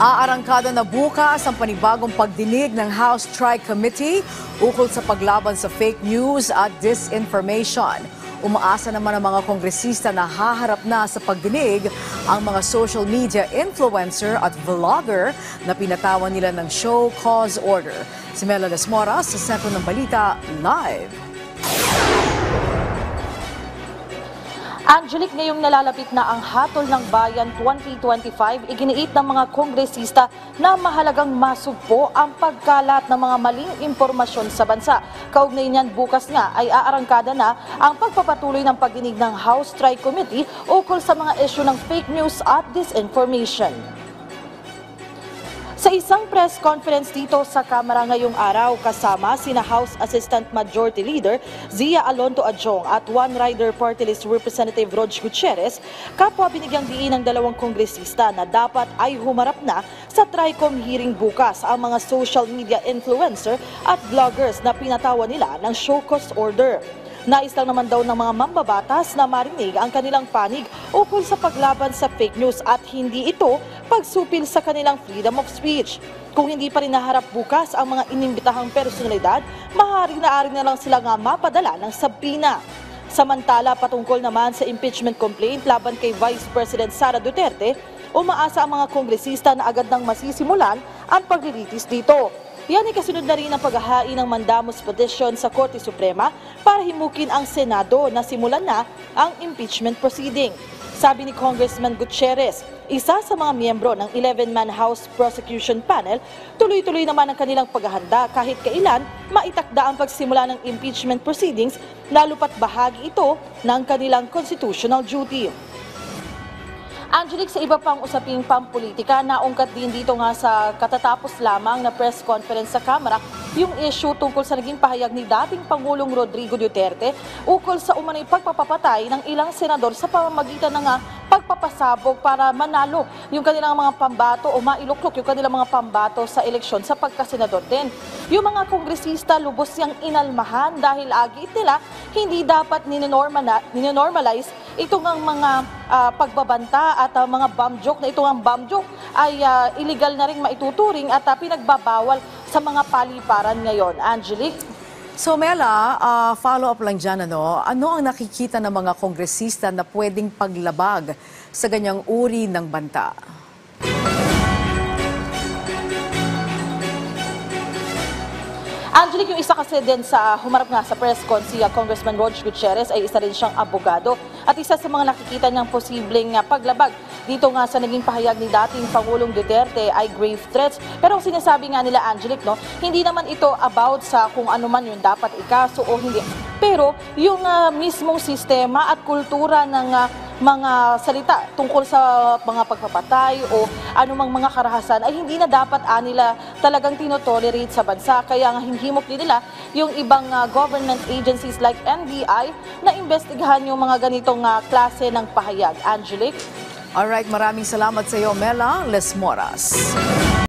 Aarangkada na bukas ang panibagong pagdinig ng House Tri-Committee ukol sa paglaban sa fake news at disinformation. Umaasa naman ang mga kongresista na haharap na sa pagdinig ang mga social media influencer at vlogger na pinatawan nila ng show cause order. Si Mela Lesmora sa Sentro ng Balita Live. Angelic, ngayong nalalapit na ang Hatol ng Bayan 2025, iginiit ng mga kongresista na mahalagang masugpo ang pagkalat ng mga maling impormasyon sa bansa. Kaugnay niyan, bukas nga ay aarangkada na ang pagpapatuloy ng pagdinig ng House Tri-Committee ukol sa mga isyu ng fake news at disinformation. Sa isang press conference dito sa Kamara ngayong araw, kasama sina House Assistant Majority Leader Zia Alonto Adjong at One Rider Party List Representative Rog Gutierrez, kapwa binigyang diin ng dalawang kongresista na dapat ay humarap na sa Tri-Com hearing bukas ang mga social media influencer at vloggers na pinatawan nila ng show cause order. Nais lang naman daw ng mga mambabatas na marinig ang kanilang panig ukol sa paglaban sa fake news at hindi ito pagsupil sa kanilang freedom of speech. Kung hindi pa rin naharap bukas ang mga inimbitahang personalidad, maaari na lang sila nga mapadala ng sabina. Samantala, patungkol naman sa impeachment complaint laban kay Vice President Sara Duterte, umaasa ang mga kongresista na agad nang masisimulan ang paglilitis dito. Yan ay kasunod na rin ang paghahain ng mandamus petition sa Korte Suprema para himukin ang Senado na simulan na ang impeachment proceeding. Sabi ni Congressman Gutierrez, isa sa mga miyembro ng 11-man House Prosecution Panel, tuloy-tuloy naman ang kanilang paghahanda kahit kailan maitakda ang pagsimula ng impeachment proceedings, lalo pat bahagi ito ng kanilang constitutional duty. Angelic, sa iba pang usaping pampolitika, naungkat din dito nga sa katatapos lamang na press conference sa Kamara yung issue tungkol sa naging pahayag ni dating Pangulong Rodrigo Duterte ukol sa umano'y pagpapapatay ng ilang senador sa pamamagitan ng pagpapasabog para manalo yung kanilang mga pambato o mailuklok yung kanilang mga pambato sa eleksyon sa pagkasenador din. Yung mga kongresista lubos yang inalmahan dahil agit nila hindi dapat ninenormalize itong ang mga pagbabanta at mga bomb joke na itong ang bomb joke ay illegal na rin maituturing at pinagbabawal sa mga paliparan ngayon. Angelic? So Mela, follow up lang dyan, ano ang nakikita ng mga kongresista na pwedeng paglabag sa ganyang uri ng banta? Angelic, yung isa kasi din sa humarap nga sa press con, si Congressman Rog Gutierrez ay isa rin siyang abogado at isa sa mga nakikita niyang posibleng paglabag dito nga sa naging pahayag ni dating Pangulong Duterte ay grave threats. Pero ang sinasabi nga nila, Angelic, no, hindi naman ito about sa kung ano man yung dapat ikaso o hindi. Pero yung mismong sistema at kultura ng mga salita tungkol sa mga pagpapatay o anumang mga karahasan ay hindi na dapat nila talagang tinotolerate sa bansa. Kaya nga hinghimok din nila yung ibang government agencies like NBI na imbestigahan yung mga ganitong klase ng pahayag. Angelic? Alright, maraming salamat sa iyo, Mela Lesmoras.